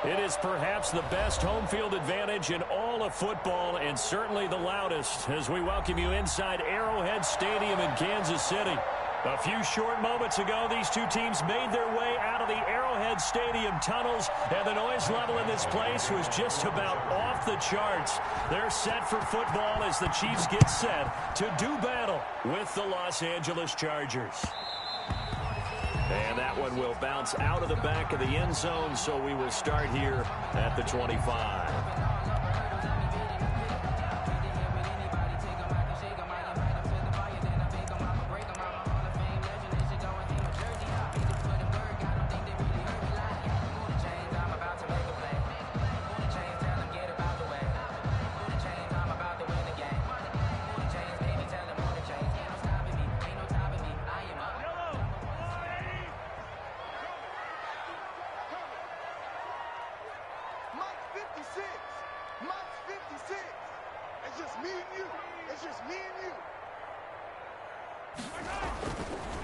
It is perhaps the best home field advantage in all of football, and certainly the loudest, as we welcome you inside Arrowhead Stadium in Kansas City. A few short moments ago, these two teams made their way out of the Arrowhead Stadium tunnels, and the noise level in this place was just about off the charts. They're set for football as the Chiefs get set to do battle with the Los Angeles Chargers. And that one will bounce out of the back of the end zone, so we will start here at the 25.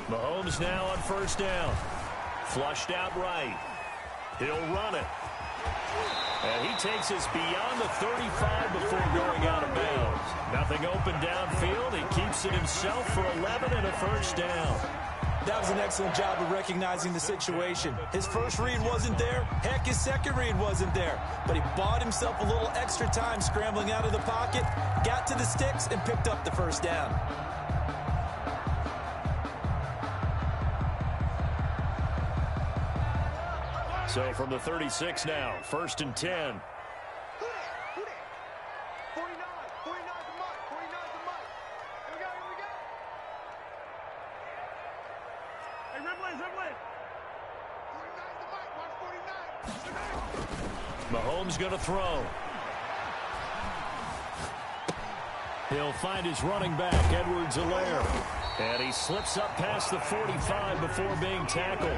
Mahomes now on first down. Flushed out right. He'll run it. And he takes us beyond the 35 before going out of bounds. Nothing open downfield. He keeps it himself for 11 and a first down. That was an excellent job of recognizing the situation. His first read wasn't there. Heck, his second read wasn't there. But he bought himself a little extra time scrambling out of the pocket, got to the sticks, and picked up the first down. So from the 36 now, 1st and 10. Mahomes going to throw. He'll find his running back, Edwards-Helaire. And he slips up past the 45 before being tackled.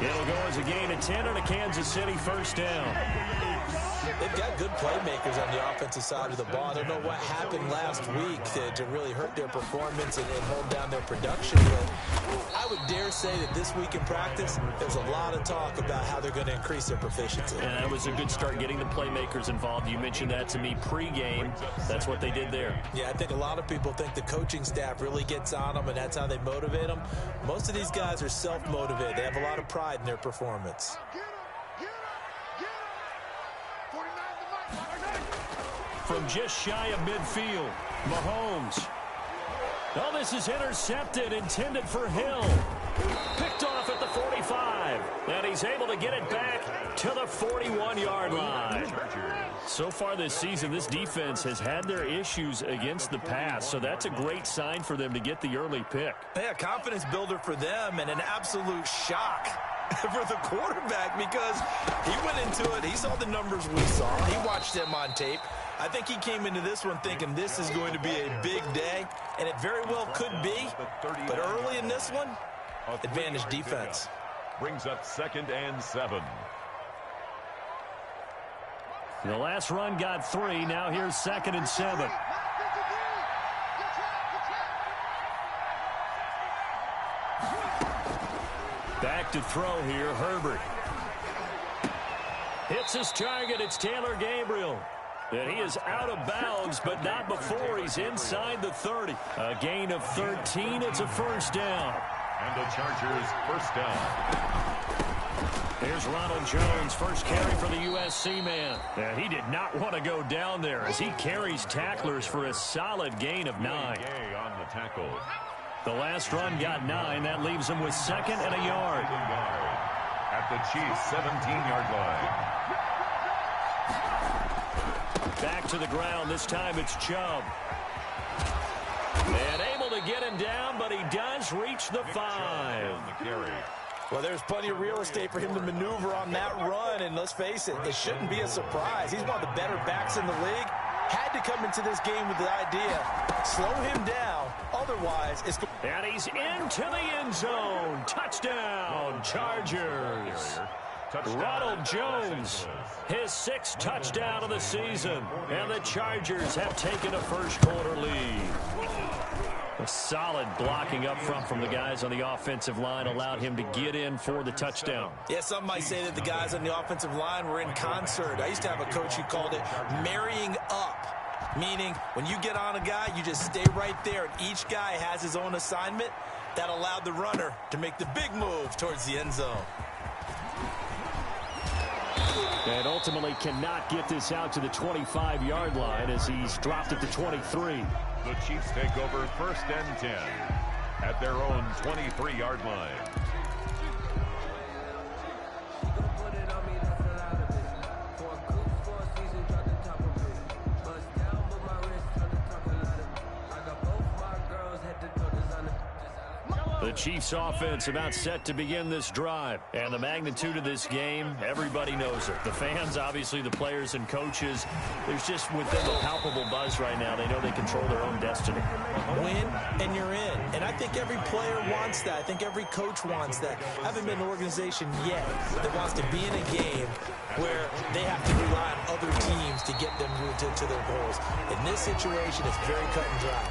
It'll go as a gain of 10 on a Kansas City first down. They've got good playmakers on the offensive side of the ball. I don't know what happened last week to really hurt their performance and hold down their production. But I would dare say that this week in practice, there's a lot of talk about how they're going to increase their proficiency. And that was a good start, getting the playmakers involved. You mentioned that to me pregame. That's what they did there. Yeah, I think a lot of people think the coaching staff really gets on them, and that's how they motivate them. Most of these guys are self-motivated. They have a lot of pride in their performance. From just shy of midfield, Mahomes. Oh, this is intercepted, intended for Hill. Picked off at the 45. And he's able to get it back to the 41-yard line. So far this season, this defense has had their issues against the pass, so that's a great sign for them to get the early pick. Yeah, confidence builder for them and an absolute shock for the quarterback because he went into it. He saw the numbers we saw. He watched them on tape. I think he came into this one thinking this is going to be a big day, and it very well could be. But early in this one, advantage defense. Brings up 2nd and 7. The last run got 3. Now here's 2nd and 7. Back to throw here, Herbert. Hits his target. It's Taylor Gabriel. And he is out of bounds, but not before he's inside the 30. A gain of 13. It's a first down. And the Chargers first down. Here's Ronald Jones, first carry for the USC man. And he did not want to go down there as he carries tacklers for a solid gain of 9. On the tackle. The last run got 9. That leaves him with 2nd and a yard. At the Chiefs' 17-yard line. Back to the ground. This time it's Chubb. And able to get him down, but he does reach the 5. Well, there's plenty of real estate for him to maneuver on that run, and let's face it, it shouldn't be a surprise. He's one of the better backs in the league. Had to come into this game with the idea, slow him down, otherwise it's... And he's into the end zone. Touchdown, Chargers. Ronald Jones, his 6th touchdown of the season, and the Chargers have taken a first quarter lead. A solid blocking up front from the guys on the offensive line allowed him to get in for the touchdown. Yeah, some might say that the guys on the offensive line were in concert. I used to have a coach who called it marrying up, meaning when you get on a guy, you just stay right there, and each guy has his own assignment. That allowed the runner to make the big move towards the end zone. And ultimately cannot get this out to the 25-yard line as he's dropped at the 23. The Chiefs take over 1st and 10 at their own 23-yard line. The Chiefs offense about set to begin this drive. And the magnitude of this game, everybody knows it. The fans, obviously the players and coaches, there's just within the palpable buzz right now. They know they control their own destiny. Win and you're in. And I think every player wants that. I think every coach wants that. I haven't been an organization yet that wants to be in a game where they have to rely on other teams to get them to their goals. In this situation, it's very cut and dry.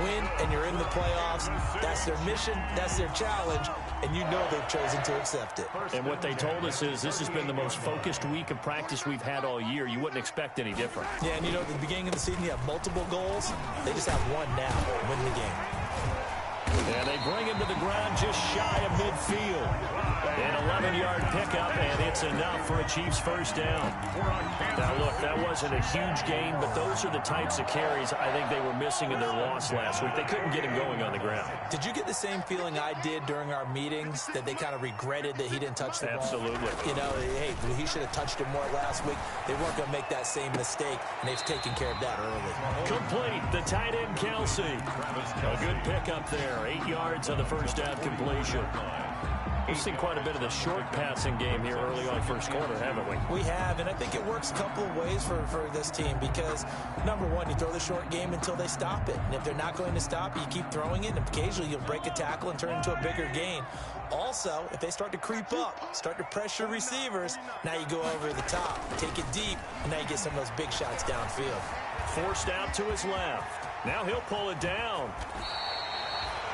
Win and you're in the playoffs. That's their mission. That's their challenge. And you know they've chosen to accept it. And what they told us is this has been the most focused week of practice we've had all year. You wouldn't expect any different. Yeah, and you know, at the beginning of the season, you have multiple goals. They just have one now. Win the game. And they bring him to the ground just shy of midfield. An 11-yard pickup, and it's enough for a Chiefs first down. Now, look, that wasn't a huge gain, but those are the types of carries I think they were missing in their loss last week. They couldn't get him going on the ground. Did you get the same feeling I did during our meetings, that they kind of regretted that he didn't touch the ball? Absolutely. You know, hey, he should have touched it more last week. They weren't going to make that same mistake, and they've taken care of that early. Complete, the tight end, Kelsey. A good pickup there. 8 yards on the first down completion. We've seen quite a bit of the short passing game here early on first quarter, haven't we? We have, and I think it works a couple of ways for this team because, number one, you throw the short game until they stop it. And if they're not going to stop it, you keep throwing it, and occasionally you'll break a tackle and turn it into a bigger gain. Also, if they start to creep up, start to pressure receivers, now you go over the top, take it deep, and now you get some of those big shots downfield. Forced out to his left. Now he'll pull it down.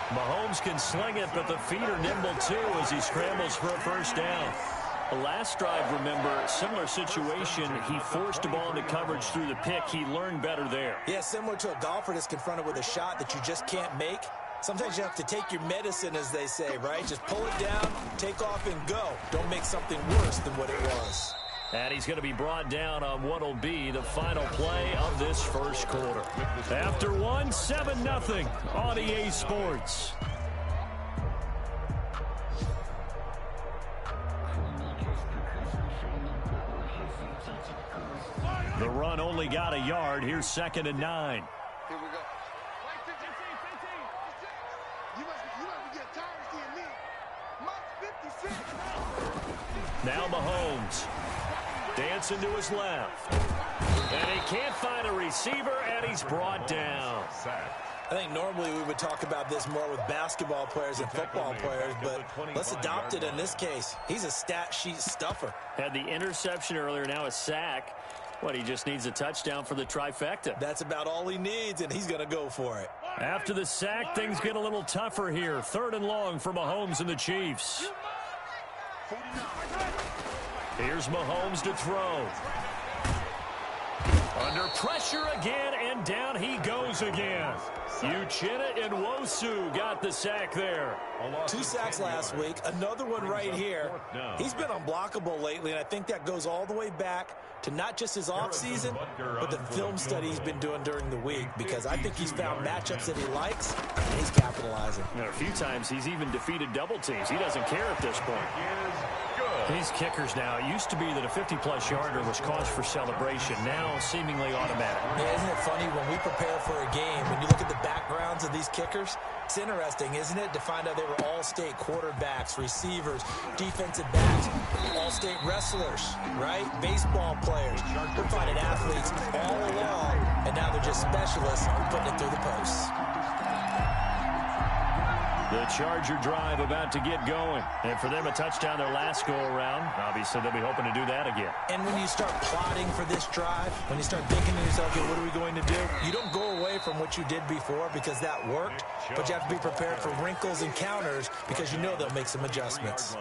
Mahomes can sling it, but the feet are nimble too as he scrambles for a first down. The last drive, remember, similar situation. He forced the ball into coverage through the pick. He learned better there. Yeah, similar to a golfer that's confronted with a shot that you just can't make. Sometimes you have to take your medicine, as they say, right? Just pull it down, take off, and go. Don't make something worse than what it was. And he's going to be brought down on what will be the final play of this first quarter. After one, 7-0 on EA Sports. The run only got a yard. Here's 2nd and 9. Here we go. Now Mahomes. Dancing to his left. And he can't find a receiver, and he's brought down. I think normally we would talk about this more with basketball players and football players, but let's adopt it in this case. He's a stat sheet stuffer. Had the interception earlier, now a sack. What, he just needs a touchdown for the trifecta. That's about all he needs, and he's going to go for it. After the sack, things get a little tougher here. 3rd and long for Mahomes and the Chiefs. Here's Mahomes to throw. Under pressure again, and down he goes again. Uchenna and Nwosu got the sack there. 2 sacks last week, another one right here. He's been unblockable lately, and I think that goes all the way back to not just his offseason, but the film study he's been doing during the week, because I think he's found matchups that he likes, and he's capitalizing. A few times he's even defeated double teams. He doesn't care at this point. These kickers now, it used to be that a 50-plus yarder was cause for celebration. Now, seemingly automatic. Yeah, isn't it funny when we prepare for a game, when you look at the backgrounds of these kickers, it's interesting, isn't it, to find out they were all-state quarterbacks, receivers, defensive backs, all-state wrestlers, right? Baseball players. We're finding athletes all along, and now they're just specialists putting it through the posts. The Charger drive about to get going. And for them, a touchdown their last go-around. Obviously, they'll be hoping to do that again. And when you start plotting for this drive, when you start thinking to yourself, okay, what are we going to do? You don't go away away from what you did before because that worked, but you have to be prepared for wrinkles and counters because you know they'll make some adjustments.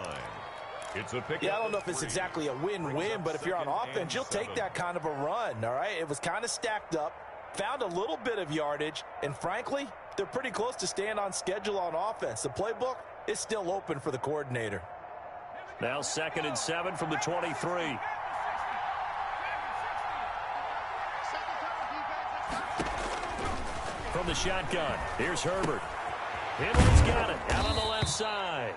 Yeah, I don't know if it's exactly a win-win, but if you're on offense, you'll take that kind of a run, all right? It was kind of stacked up, found a little bit of yardage, and frankly, they're pretty close to staying on schedule on offense. The playbook is still open for the coordinator. Now 2nd and 7 from the 23. From the shotgun, here's Herbert. Henry's got it out on the left side.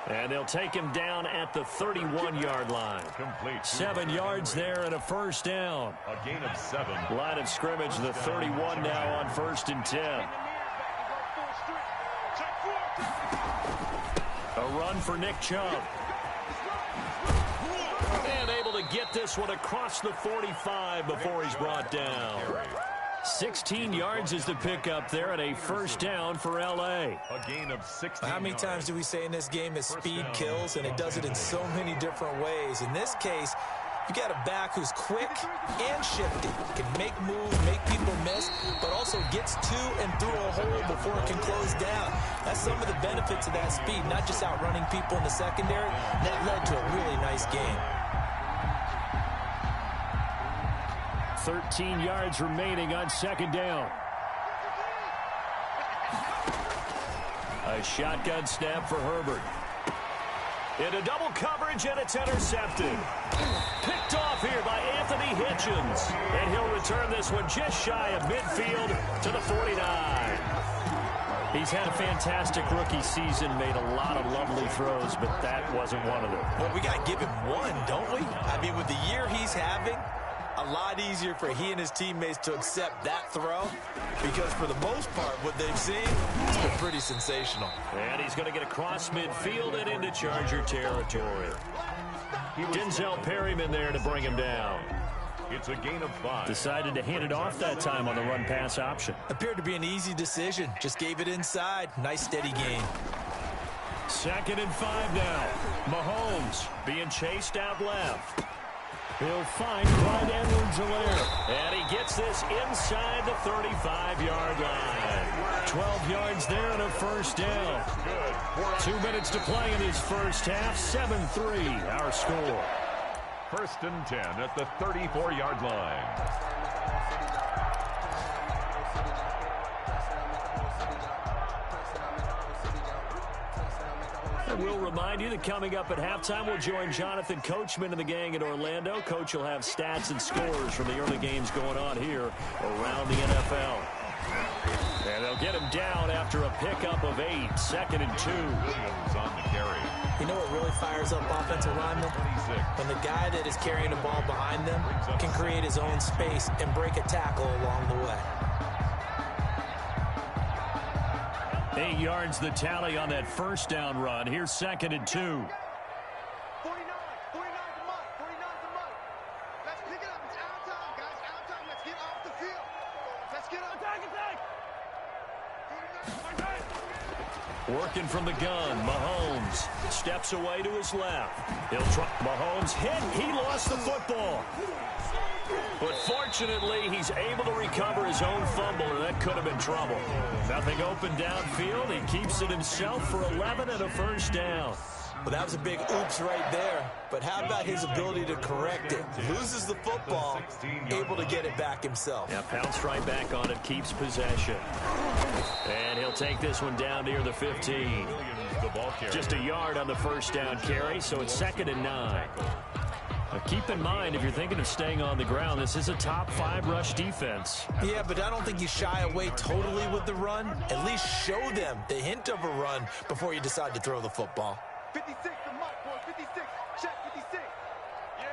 And they'll take him down at the 31-yard line. 7 yards there and a first down. A gain of 7. Line of scrimmage, the 31 now on 1st and 10. A run for Nick Chubb. And able to get this one across the 45 before he's brought down. 16 yards is the pickup there and a first down for L.A. A gain of 16 How many times do we say in this game that speed kills, and it does it in so many different ways? In this case, you got a back who's quick and shifty, can make moves, make people miss, but also gets to and through a hole before it can close down. That's some of the benefits of that speed, not just outrunning people in the secondary. That led to a really nice game. 13 yards remaining on 2nd down. A shotgun snap for Herbert. Into double coverage, and it's intercepted. Picked off here by Anthony Hitchens. And he'll return this one just shy of midfield to the 49. He's had a fantastic rookie season, made a lot of lovely throws, but that wasn't one of them. Well, we got to give him one, don't we? I mean, with the year he's having, a lot easier for he and his teammates to accept that throw because for the most part, what they've seen, it's been pretty sensational. And he's going to get across midfield and into Charger territory. Denzel Perryman there to bring him down. It's a gain of 5. Decided to hand it off that time on the run-pass option. Appeared to be an easy decision. Just gave it inside. Nice, steady gain. 2nd and 5 now. Mahomes being chased out left. He'll find Clyde Edwards-Helaire. And he gets this inside the 35-yard line. 12 yards there and a first down. 2 minutes to play in his first half. 7-3 our score. 1st and 10 at the 34-yard line. We'll remind you that coming up at halftime, we'll join Jonathan Coachman and the gang in Orlando. Coach will have stats and scores from the early games going on here around the NFL. And they'll get him down after a pickup of 8. 2nd and 2. Williams on the carry. You know what really fires up offensive linemen? When the guy that is carrying the ball behind them can create his own space and break a tackle along the way. 8 yards the tally on that first down run. Here's 2nd and 2. 49 to Mike. 49 to Mike. Let's pick it up. It's out of time, guys. Out of time. Let's get off the field. Let's get on. Attack. Working from the gun, Mahomes steps away to his left. He'll try. Mahomes hit. He lost the football. But fortunately, he's able to recover his own fumble, or that could have been trouble. Nothing open downfield. He keeps it himself for 11 and a first down. Well, that was a big oops right there. But how about his ability to correct it? Loses the football, able to get it back himself. Yeah, pounced right back on it, keeps possession. And he'll take this one down near the 15. Just a yard on the first down carry, so it's 2nd and 9. Now keep in mind, if you're thinking of staying on the ground, this is a top 5 rush defense. Yeah, but I don't think you shy away totally with the run. At least show them the hint of a run before you decide to throw the football. 56 to Mike, boy. 56. Check 56. Yeah.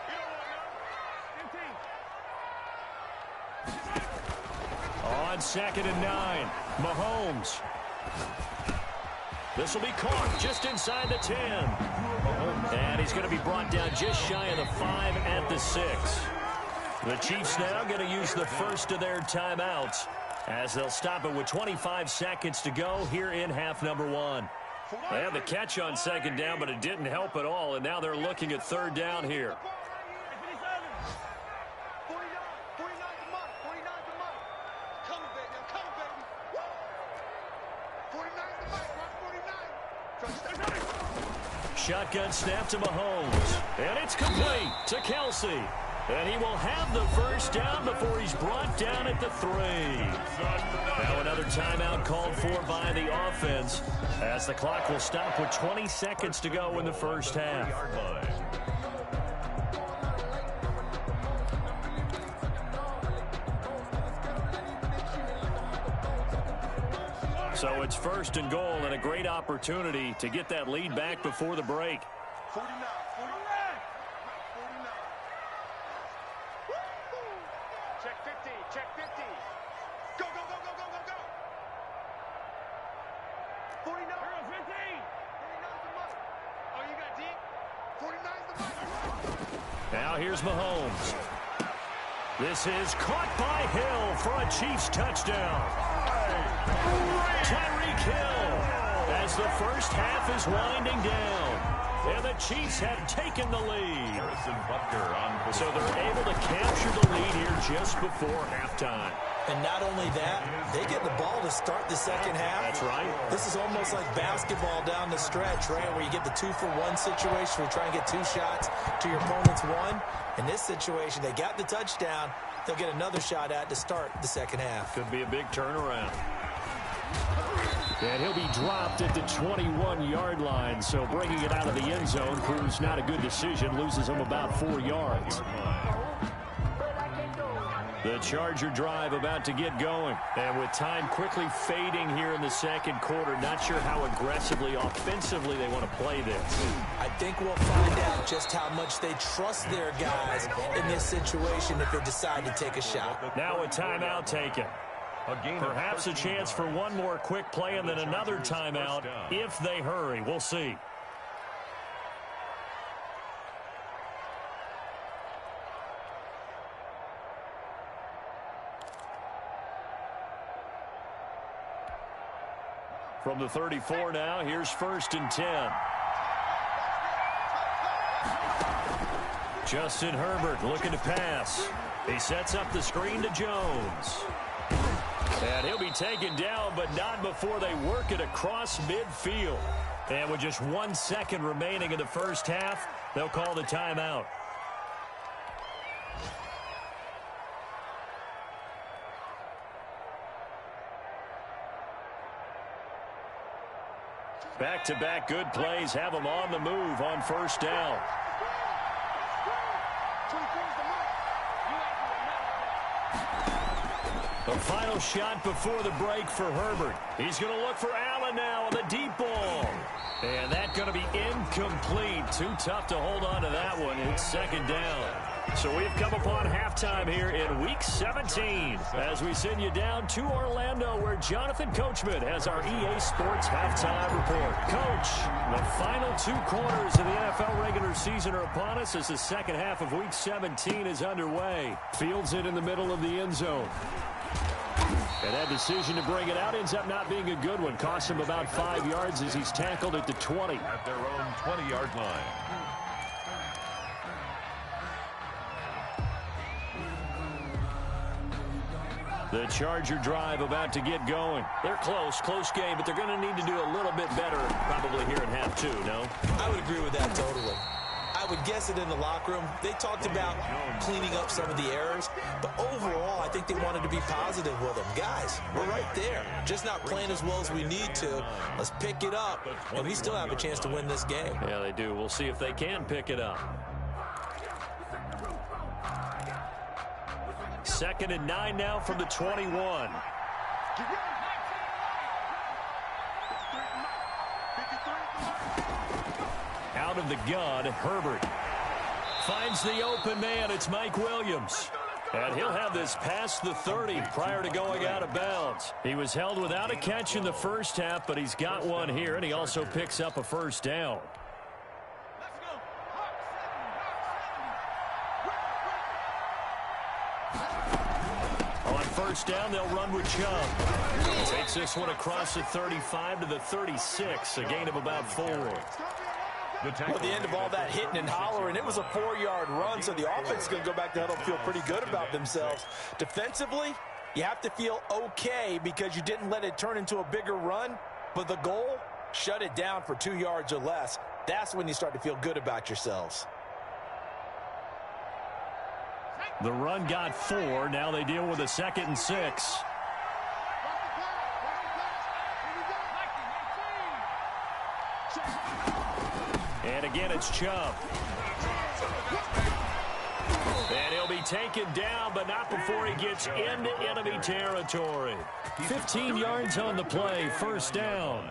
You don't want On 2nd and 9, Mahomes. This will be caught just inside the 10. And he's going to be brought down just shy of the 5 at the 6. The Chiefs now going to use the first of their timeouts as they'll stop it with 25 seconds to go here in half number 1. They had the catch on 2nd down, but it didn't help at all, and now they're looking at 3rd down here. 49 to Mike. 49 to Mike. Come Shotgun snap to Mahomes. And it's complete to Kelsey. And he will have the first down before he's brought down at the 3. Now another timeout called for by the offense as the clock will stop with 20 seconds to go in the first half. So it's 1st and goal and a great opportunity to get that lead back before the break. 49. Check 50. Check 50. Go, go, go, go, go, go, go. 49. 50. 49's the money. Oh, you got deep? 49's the money. Now here's Mahomes. This is caught by Hill for a Chiefs touchdown. Tyreek Hill as the first half is winding down. And the Chiefs have taken the lead. So they're able to capture the lead here just before halftime. And not only that, they get the ball to start the second half. That's right. This is almost like basketball down the stretch, right, where you get the 2-for-1 situation where you try and get 2 shots to your opponent's 1. In this situation, they got the touchdown. They'll get another shot at to start the second half. Could be a big turnaround. And he'll be dropped at the 21-yard line, so bringing it out of the end zone proves not a good decision, loses him about 4 yards. The Charger drive about to get going. And with time quickly fading here in the second quarter, not sure how aggressively, offensively they want to play this. I think we'll find out just how much they trust their guys in this situation if they decide to take a shot. Now a timeout taken. Perhaps a chance for one more quick play and then another timeout if they hurry. We'll see. From the 34 now, here's 1st and 10. Justin Herbert looking to pass. He sets up the screen to Jones. And he'll be taken down, but not before they work it across midfield. And with just 1 second remaining in the first half, they'll call the timeout. Back-to-back good plays have them on the move on 1st down. The final shot before the break for Herbert. He's going to look for Allen now on the deep ball. And that's going to be incomplete. Too tough to hold on to that one. It's 2nd down. So we've come upon halftime here in Week 17 as we send you down to Orlando where Jonathan Coachman has our EA Sports halftime report. Coach, the final 2 quarters of the NFL regular season are upon us as the second half of Week 17 is underway. Fields it in the middle of the end zone. And that decision to bring it out ends up not being a good one. Costs him about 5 yards as he's tackled at the 20. At their own 20-yard line. The Charger drive about to get going. They're close game, but they're going to need to do a little bit better probably here in half 2, no? I would agree with that totally. I would guess it in the locker room. They talked about cleaning up some of the errors, but overall, I think they wanted to be positive with them. Guys, we're right there. Just not playing as well as we need to. Let's pick it up, and we still have a chance to win this game. Yeah, they do. We'll see if they can pick it up. 2nd and 9 now from the 21. Out of the gun, Herbert finds the open man. It's Mike Williams. And he'll have this past the 30 prior to going out of bounds. He was held without a catch in the first half, but he's got one here, and he also picks up a 1st down. On 1st down, they'll run with Chubb. Takes this one across the 35 to the 36, a gain of about 4. Well, at the end of all that hitting and hollering, it was a 4-yard run, so the offense is going to go back to huddle and feel pretty good about themselves. Defensively, you have to feel okay because you didn't let it turn into a bigger run. But the goal, shut it down for 2 yards or less. That's when you start to feel good about yourselves. The run got 4. Now they deal with a 2nd and 6. And again, it's Chubb. And he'll be taken down, but not before he gets into enemy territory. 15 yards on the play, first down.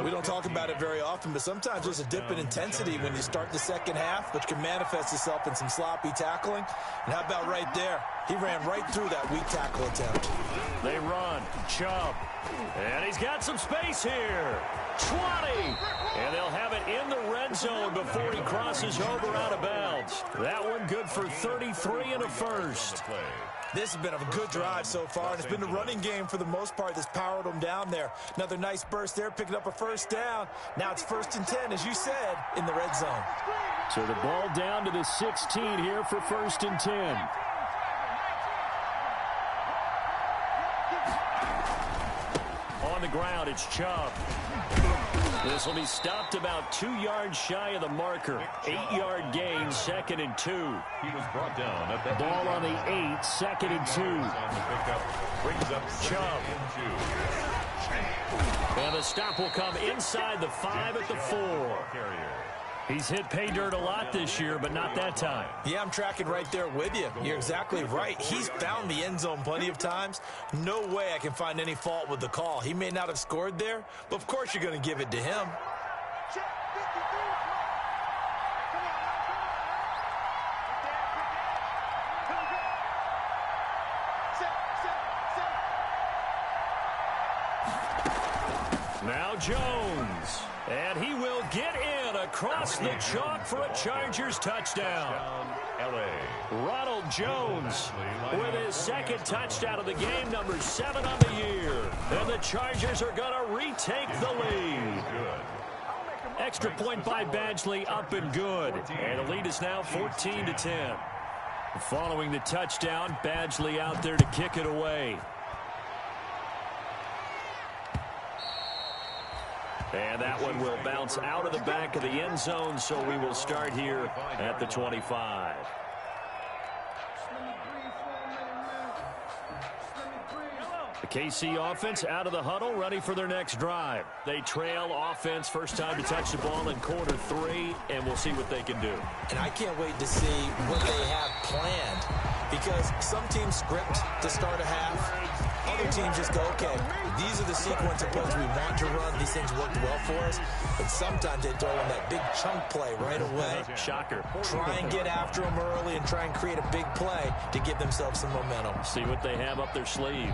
We don't talk about it very often, but sometimes there's a dip in intensity when you start the second half, which can manifest itself in some sloppy tackling. And how about right there? He ran right through that weak tackle attempt. They run. Chubb. And he's got some space here. 20. And they'll have it in the red zone before he crosses over out of bounds. That one good for 33 and a first. This has been a good drive so far, and it's been the running game for the most part that's powered them down there. Another nice burst there, picking up a first down. Now it's 1st and 10, as you said, in the red zone. So the ball down to the 16 here for 1st and 10. On the ground, it's Chubb. This will be stopped about 2 yards shy of the marker. 8-yard gain, 2nd and 2. He was brought down at the ball on the 8, 2nd and 2. Brings up Chubb. And the stop will come inside the 5 at the 4. He's hit pay dirt a lot this year, but not that time. Yeah, I'm tracking right there with you. You're exactly right. He's found the end zone plenty of times. No way I can find any fault with the call. He may not have scored there, but of course you're going to give it to him. Now Jones. And he will get in across the chalk for a Chargers touchdown. Ronald Jones with his 2nd touchdown of the game, number 7 on the year. And the Chargers are going to retake the lead. Extra point by Badgley, up and good. And the lead is now 14-10. Following the touchdown, Badgley out there to kick it away. And that one will bounce out of the back of the end zone, so we will start here at the 25. The KC offense out of the huddle, ready for their next drive. They trail offense, first time to touch the ball in quarter 3, and we'll see what they can do. And I can't wait to see what they have planned, because some teams script to start a half. Other teams just go, okay, these are the sequence of plays we want to run. These things worked well for us. But sometimes they throw in that big chunk play right away. Shocker. Try and get after them early and try and create a big play to give themselves some momentum. See what they have up their sleeve.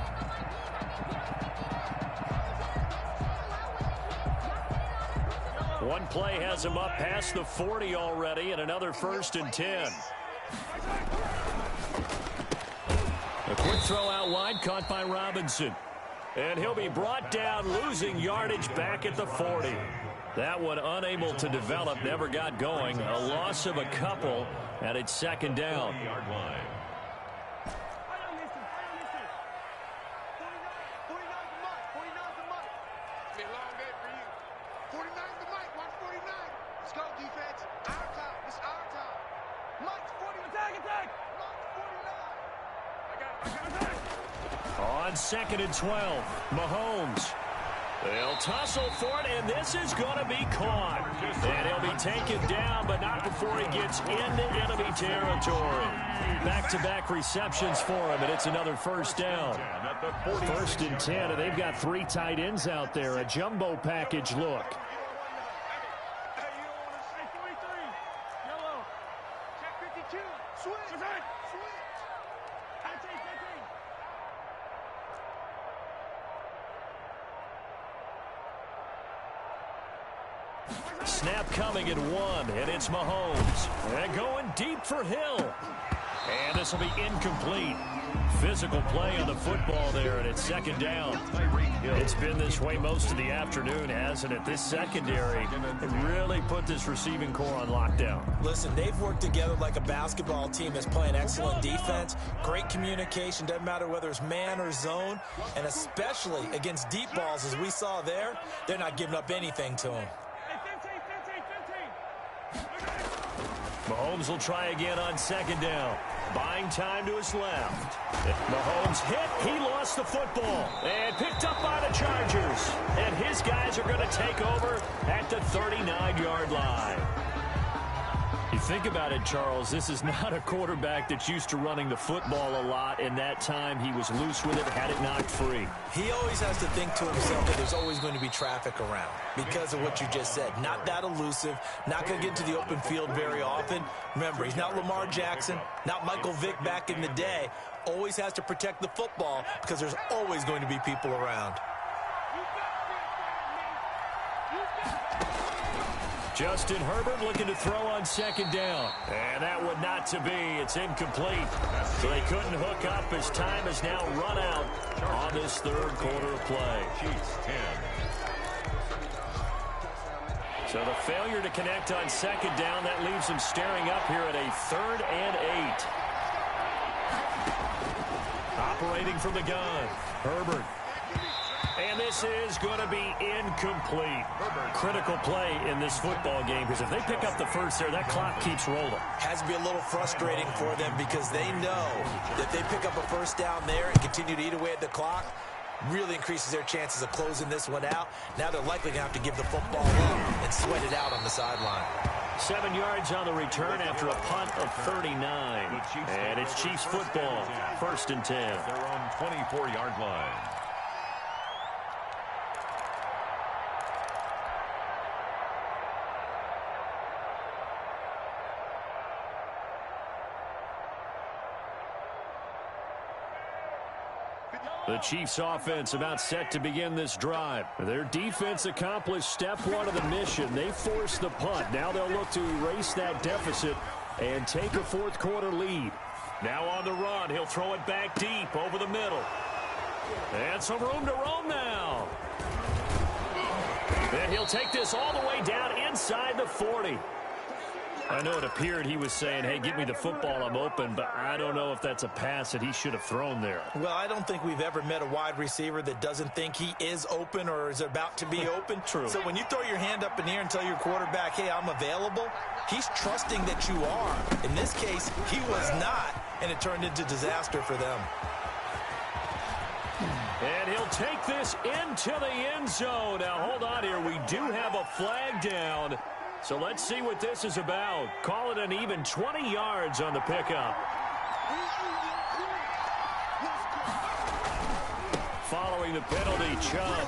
One play has him up past the 40 already, and another 1st and 10. A quick throw out wide, caught by Robinson. And he'll be brought down, losing yardage back at the 40. That one unable to develop, never got going. A loss of a couple, and it's 2nd down. On 2nd and 12, Mahomes. They'll tussle for it, and this is going to be caught. And he'll be taken down, but not before he gets into enemy territory. Back-to-back receptions for him, and it's another 1st down. 1st and 10, and they've got 3 tight ends out there. A jumbo package look. Snap coming at 1, and it's Mahomes. And going deep for Hill. And this will be incomplete. Physical play on the football there, and it's second down. It's been this way most of the afternoon, hasn't it? This secondary can really put this receiving core on lockdown. Listen, they've worked together like a basketball team that's playing excellent defense. Great communication, doesn't matter whether it's man or zone, and especially against deep balls, as we saw there, they're not giving up anything to them. Mahomes will try again on second down. Buying time to his left. Mahomes hit. He lost the football. And picked up by the Chargers. And his guys are going to take over at the 39-yard line. You think about it, Charles, this is not a quarterback that's used to running the football a lot. In that time, he was loose with it, had it knocked free. He always has to think to himself that there's always going to be traffic around because of what you just said. Not that elusive, not going to get into the open field very often. Remember, he's not Lamar Jackson, not Michael Vick back in the day. Always has to protect the football because there's always going to be people around. Justin Herbert looking to throw on second down. And that would not to be. It's incomplete. So they couldn't hook up as time has now run out on this third quarter of play. Chiefs 10. So the failure to connect on second down, that leaves them staring up here at a 3rd and 8. Operating from the gun, Herbert. And this is going to be incomplete. Critical play in this football game because if they pick up the first there, that clock keeps rolling. Has to be a little frustrating for them because they know that they pick up a first down there and continue to eat away at the clock, really increases their chances of closing this one out. Now they're likely going to have to give the football up and sweat it out on the sideline. 7 yards on the return after a punt of 39. And it's Chiefs football, 1st and 10. Their own 24-yard line. The Chiefs offense about set to begin this drive. Their defense accomplished step one of the mission. They forced the punt. Now they'll look to erase that deficit and take a fourth quarter lead. Now on the run, he'll throw it back deep over the middle. And some room to roam now. And he'll take this all the way down inside the 40. I know it appeared he was saying, hey, give me the football, I'm open, but I don't know if that's a pass that he should have thrown there. Well, I don't think we've ever met a wide receiver that doesn't think he is open or is about to be open. True. So when you throw your hand up in the air and tell your quarterback, hey, I'm available, he's trusting that you are. In this case, he was not, and it turned into disaster for them. And he'll take this into the end zone. Now, hold on here. We do have a flag down. So let's see what this is about. Call it an even 20 yards on the pickup. Following the penalty, Chubb.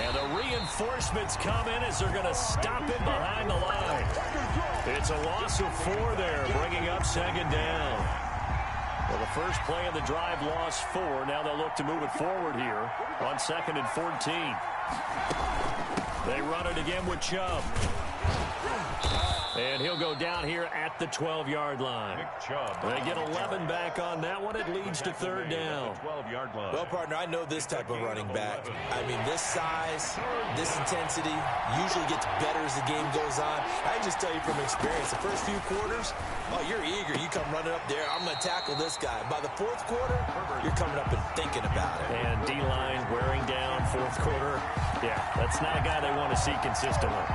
And the reinforcements come in as they're going to stop him behind the line. It's a loss of 4 there, bringing up second down. Well, the first play of the drive lost 4. Now they'll look to move it forward here on 2nd and 14. They run it again with Chubb. And he'll go down here at the 12-yard line. They get 11 back on that one. It leads to 3rd down. 12-yard line. Well, partner, I know this type of running back. I mean, this size, this intensity usually gets better as the game goes on. I can just tell you from experience, the first few quarters, oh, you're eager. You come running up there, I'm going to tackle this guy. By the 4th quarter, you're coming up and thinking about it. And D-line wearing down 4th quarter. Yeah, that's not a guy they want to see consistently.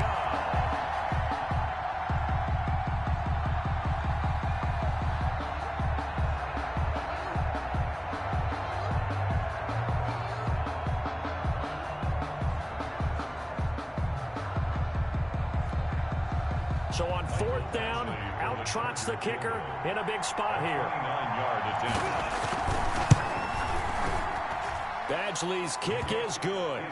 So on 4th down, out trots the kicker in a big spot here. 9-yard attempt. Badgley's kick is good.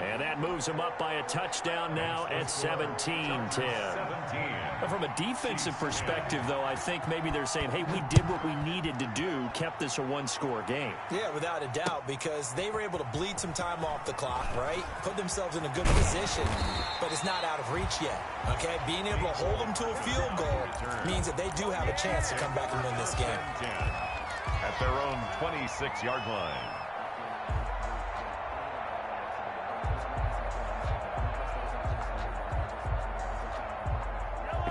And that That moves them up by a touchdown now at 17-10. From a defensive perspective, though, I think maybe they're saying, hey, we did what we needed to do, kept this a one-score game. Yeah, without a doubt, because they were able to bleed some time off the clock, right? Put themselves in a good position, but it's not out of reach yet, okay? Being able to hold them to a field goal means that they do have a chance to come back and win this game. At their own 26-yard line.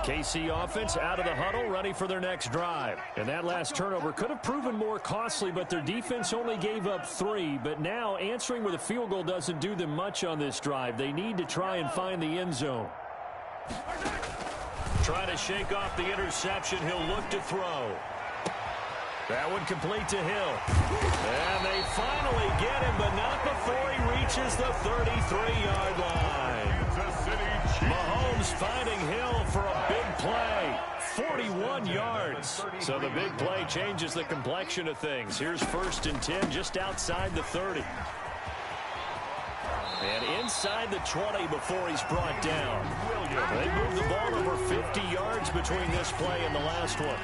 KC offense out of the huddle, ready for their next drive. And that last turnover could have proven more costly, but their defense only gave up 3. But now answering with a field goal doesn't do them much on this drive. They need to try and find the end zone. Trying to shake off the interception. He'll look to throw. That one complete to Hill. And they finally get him, but not before he reaches the 33-yard line. Mahomes finding Hill for a big play. 41 yards. So the big play changes the complexion of things. Here's 1st and 10 just outside the 30. And inside the 20 before he's brought down. They moved the ball over 50 yards between this play and the last one.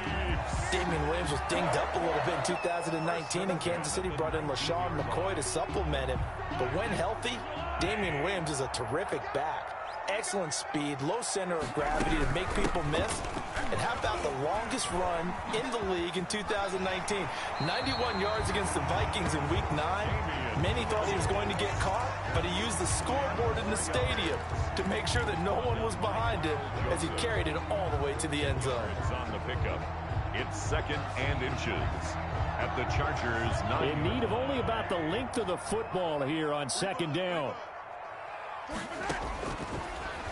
Damian Williams was dinged up a little bit in 2019, and Kansas City brought in LaShawn McCoy to supplement him. But when healthy, Damian Williams is a terrific back. Excellent speed, low center of gravity to make people miss. And how about the longest run in the league in 2019? 91 yards against the Vikings in Week 9. Many thought he was going to get caught, but he used the scoreboard in the stadium to make sure that no one was behind him as he carried it all the way to the end zone. On the pickup, it's 2nd and inches at the Chargers' 9. In need of only about the length of the football here on 2nd down.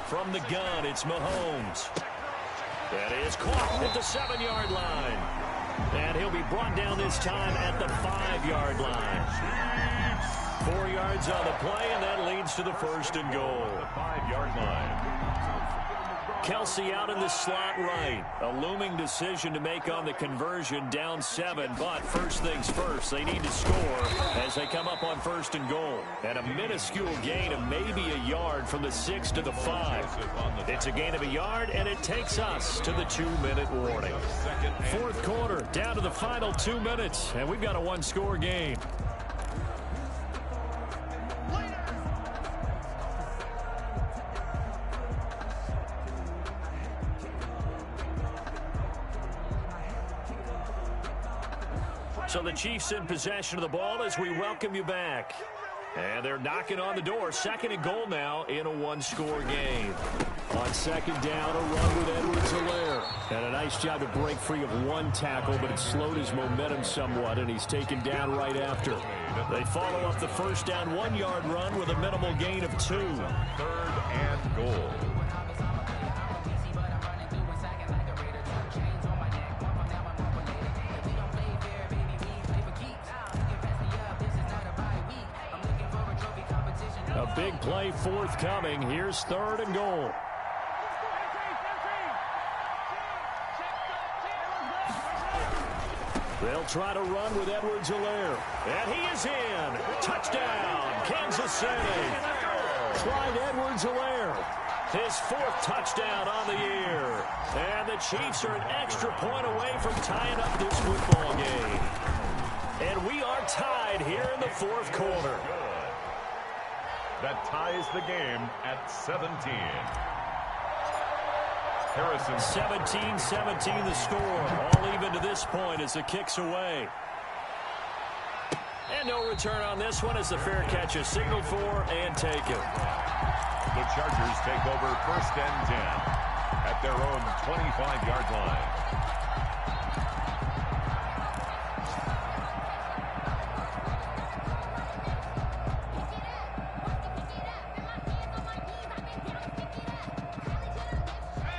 From the gun, it's Mahomes. That is caught at the 7-yard line. And he'll be brought down this time at the 5-yard line. 4 yards on the play, and that leads to the 1st and goal. The 5-yard line. Kelsey out in the slot right. A looming decision to make on the conversion, down 7. But first things first, they need to score as they come up on 1st and goal. And a minuscule gain of maybe a yard from the 6 to the 5. It's a gain of a yard, and it takes us to the 2-minute warning. 4th quarter, down to the final 2 minutes, and we've got a one-score game. So the Chiefs in possession of the ball as we welcome you back. And they're knocking on the door. 2nd and goal now in a one-score game. On 2nd down, a run with Edwards-Helaire. And a nice job to break free of 1 tackle, but it slowed his momentum somewhat, and he's taken down right after. They follow up the 1st down 1-yard run with a minimal gain of 2. 3rd and goal. A big play forthcoming. Here's 3rd and goal. They'll try to run with Edwards-Helaire. And he is in. Touchdown, Kansas City. Clyde Edwards-Helaire. His 4th touchdown on the year. And the Chiefs are an extra point away from tying up this football game. And we are tied here in the 4th quarter. That ties the game at 17. Harrison. 17-17 the score. All even to this point as the kick's away. And no return on this one as the fair catch is signaled for and taken. The Chargers take over 1st and 10 at their own 25-yard line.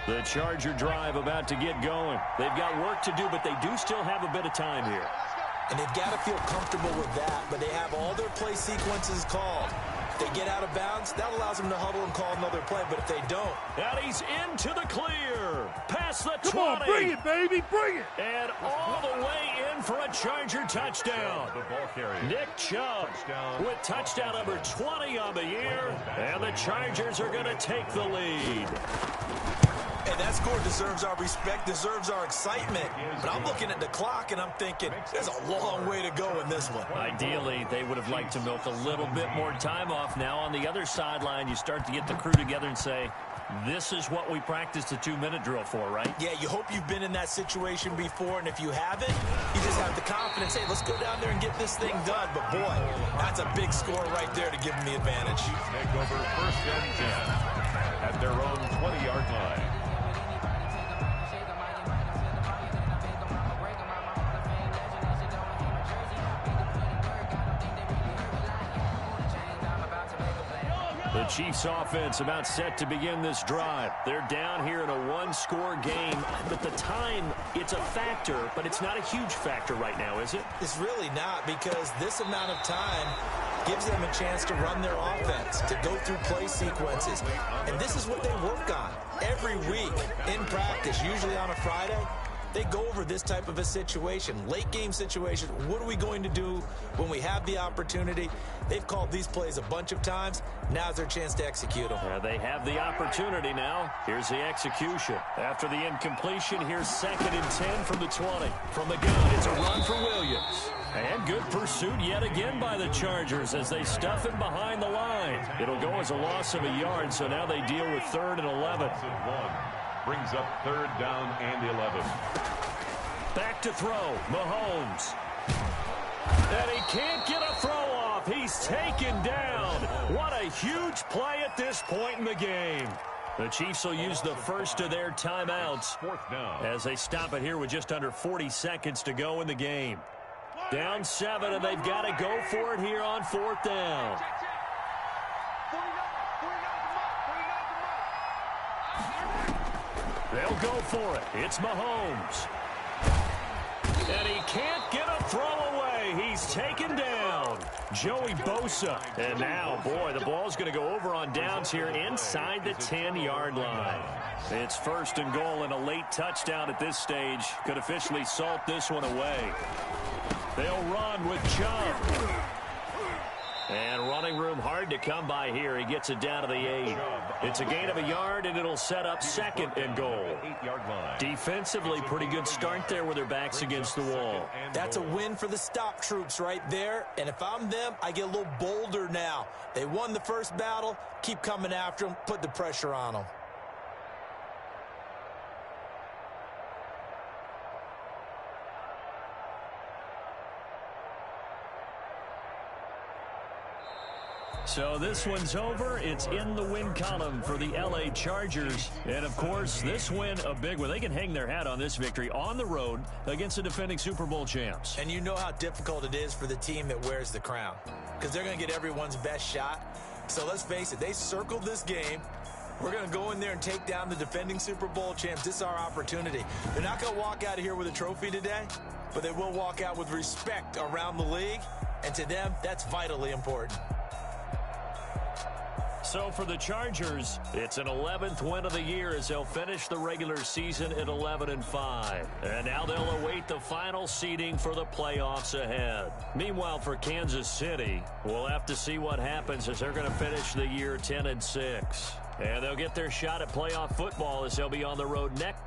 The Charger drive about to get going. They've got work to do, but they do still have a bit of time here. And they've got to feel comfortable with that, but they have all their play sequences called. If they get out of bounds, that allows them to huddle and call another play. But if they don't... And he's into the clear. Past the 20. Come on, bring it, baby, bring it. And all the way in for a Charger touchdown. The ball carrier. Nick Chubb with touchdown number 20 on the year. And the Chargers are going to take the lead. And that score deserves our respect, deserves our excitement. But I'm looking at the clock, and I'm thinking, there's a long way to go in this one. Ideally, they would have liked to milk a little bit more time off. Now on the other sideline, you start to get the crew together and say, this is what we practiced a 2-minute drill for, right? Yeah, you hope you've been in that situation before, and if you haven't, you just have the confidence, hey, let's go down there and get this thing done. But, boy, that's a big score right there to give them the advantage. Take over 1st and 10 at their own 20-yard line. The Chiefs offense about set to begin this drive. They're down here in a one-score game. But the time, it's a factor, but it's not a huge factor right now, is it? It's really not, because this amount of time gives them a chance to run their offense, to go through play sequences. And this is what they work on every week in practice, usually on a Friday. They go over this type of a situation, late game situation. What are we going to do when we have the opportunity? They've called these plays a bunch of times. Now's their chance to execute them. They have the opportunity now. Here's the execution. After the incompletion, here's 2nd and 10 from the 20. From the gun, it's a run for Williams. And good pursuit yet again by the Chargers as they stuff him behind the line. It'll go as a loss of a yard, so now they deal with 3rd and 11. Brings up 3rd down and 11. Back to throw, Mahomes. And he can't get a throw off. He's taken down. What a huge play at this point in the game. The Chiefs will use the first of their timeouts 4th down. as they stop it here with just under 40 seconds to go in the game. Down 7, and they've got to go for it here on 4th down. They'll go for it. It's Mahomes. And he can't get a throw away. He's taken down. Joey Bosa. And now, boy, the ball's going to go over on downs here inside the 10-yard line. It's 1st and goal, and a late touchdown at this stage could officially salt this one away. They'll run with Chubb. And running room hard to come by here. He gets it down to the 8. It's a gain of a yard, and it'll set up 2nd and goal. 8-yard line. Defensively, pretty good start there with their backs against the wall. That's a win for the stop troops right there. And if I'm them, I get a little bolder now. They won the first battle. Keep coming after them. Put the pressure on them. So this one's over. It's in the win column for the L.A. Chargers. And, of course, this win, a big one. They can hang their hat on this victory on the road against the defending Super Bowl champs. And you know how difficult it is for the team that wears the crown, because they're going to get everyone's best shot. So let's face it, they circled this game. We're going to go in there and take down the defending Super Bowl champs. This is our opportunity. They're not going to walk out of here with a trophy today, but they will walk out with respect around the league. And to them, that's vitally important. So for the Chargers, it's an 11th win of the year as they'll finish the regular season at 11-5. And now they'll await the final seeding for the playoffs ahead. Meanwhile, for Kansas City, we'll have to see what happens as they're going to finish the year 10-6. And they'll get their shot at playoff football as they'll be on the road next.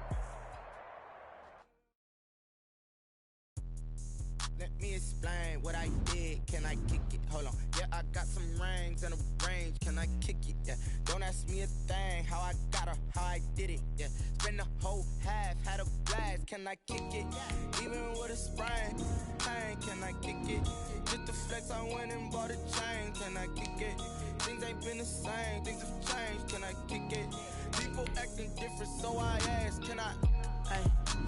Let me explain what I did. Can I kick it? Hold on. Yeah, I got some rings and a range. Can I kick it? Yeah. Don't ask me a thing. How I got her, how I did it. Yeah. Spend the whole half, had a blast. Can I kick it? Even with a sprain. Pain, can I kick it? Just the flex, I went and bought a chain. Can I kick it? Things ain't been the same. Things have changed. Can I kick it? People acting different, so I ask. Can I? Hey,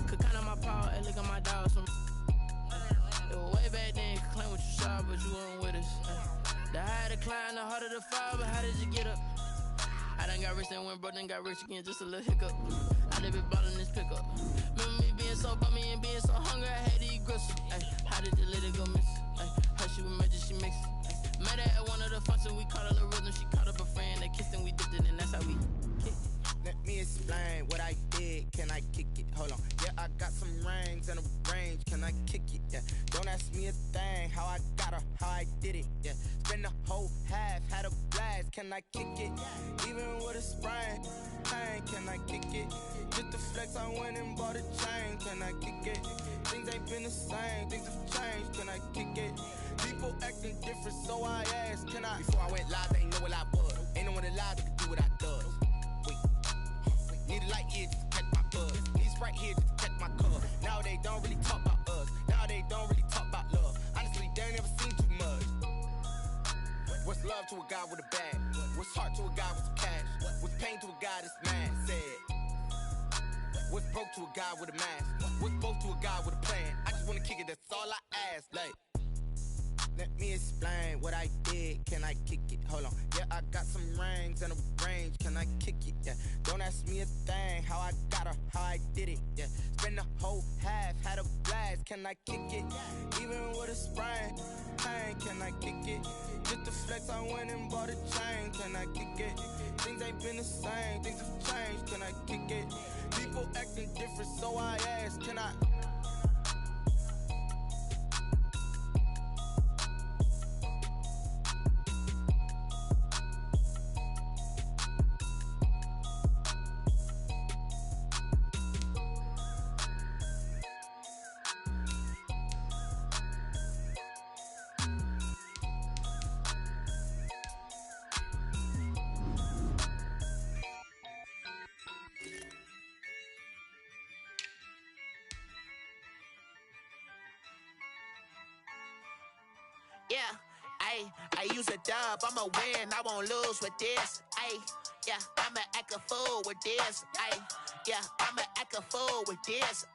could count on my power and look at my dogs from. It was way back then, you could claim what you saw, but you weren't with us. The higher the climb, the harder the fall, but how did you get up? I done got rich and went broke, then got rich again, just a little hiccup. I live it ballin' this pickup. Remember me being so bummy and being so hungry, I had to eat gristle. Ay, how did the lady go miss? Ay, how she was magic, she mixed. Met her at one of the functions, we caught a little rhythm. She caught up a friend, they kissed and we dipped it, and that's how we kicked it. Let me explain what I did. Can I kick it? Hold on. Yeah, I got some rings and a range. Can I kick it? Yeah. Don't ask me a thing. How I got her, how I did it. Yeah. Spend the whole half, had a blast. Can I kick it? Even with a sprain, pain. Can I kick it? Just the flex, I went and bought a chain. Can I kick it? Things ain't been the same. Things have changed. Can I kick it? People acting different, so I asked. Can I? Before I went live, they ain't know what I was. Ain't no one alive that could do what I does. Need a light here just to catch my buzz. Need Sprite here just to catch my cuz. Now they don't really talk about us. Now they don't really talk about love. Honestly, they ain't never seen too much. What's love to a guy with a bag? What's heart to a guy with some cash? What's pain to a guy that's mad? Said. What's broke to a guy with a mask? What's both to a guy with a plan? I just wanna kick it, that's all I ask. Like, let me explain what I did. Can I kick it? Hold on. Yeah, I got some rings and a range. Can I kick it? Yeah. Don't ask me a thing. How I got her, how I did it. Yeah. Spend the whole half, had a blast. Can I kick it? Even with a sprain, pain. Can I kick it? Just the flex, I went and bought a chain. Can I kick it? Things ain't been the same. Things have changed. Can I kick it? People acting different, so I ask. Can I? Yeah, I use a dub, I'ma win, I won't lose with this. Yeah, I'ma act a fool with this. Yeah, I'ma act a fool with this.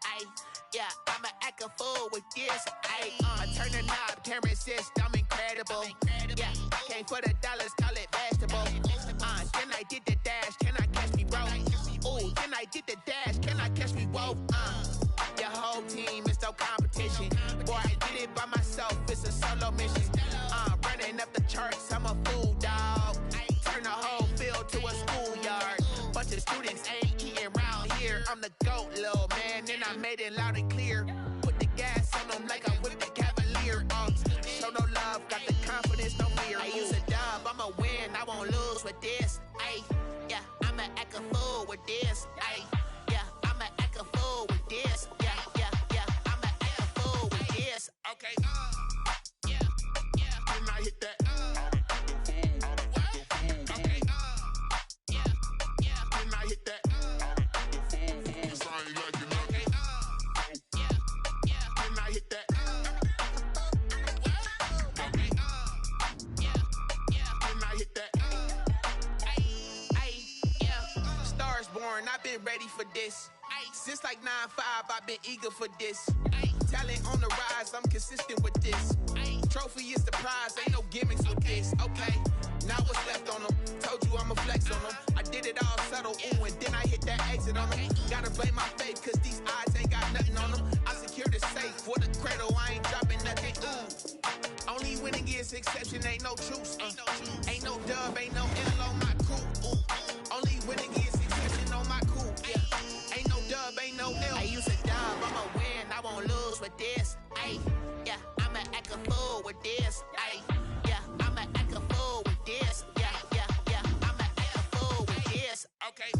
Yeah, I'ma act a fool with this. I turn the knob, can't resist, I'm incredible. Yeah, came for the dollars, call it vegetable. Then I did the dash, can I catch me, bro? Ooh, then I did the dash, can I catch me, whoa? Your whole team is no competition. Boy, I did it by myself, it's a solo mission. Running up the charts, I'm a fool, dog. Turn the whole field to a schoolyard. Bunch of students ain't eating round here. I'm the GOAT, little man, and I made it loud and clear. Put the gas on them like I'm with the Cavalier. Show no love, got the confidence, no fear. I use a dub, I'ma win, I won't lose with this. Yeah, I'ma act a fool with this. Yeah, I'ma act a fool with this. Yeah, I'ma act a fool with this. Okay, yeah, can I hit that? Okay, yeah, can I hit that? Cause I ain't like it. Okay, yeah, can I hit that? Okay, yeah, can I hit that? Yeah, stars born, I've been ready for this. Since like 9-5, I've been eager for this. Talent on the rise, I'm consistent with this. Trophy is the prize, ain't no gimmicks with this. Okay, now what's left on them? Told you I'ma flex on them. I did it all subtle, ooh, and then I hit that exit on them. Gotta blame my faith, cause these eyes ain't got nothing on them. I secured the safe for the cradle, I ain't dropping nothing, ooh. Only winning is exception, ain't no truce. Ain't no dub, ain't no L on my crew, ooh. Only winning is exception on my crew, yeah. Ain't no dub, ain't no L. I use a dub, I'ma win, I won't lose with this. Yeah, I'ma act a fool with this. Yeah, I'ma act a fool with this. Yeah, I'ma act a fool with this. Okay,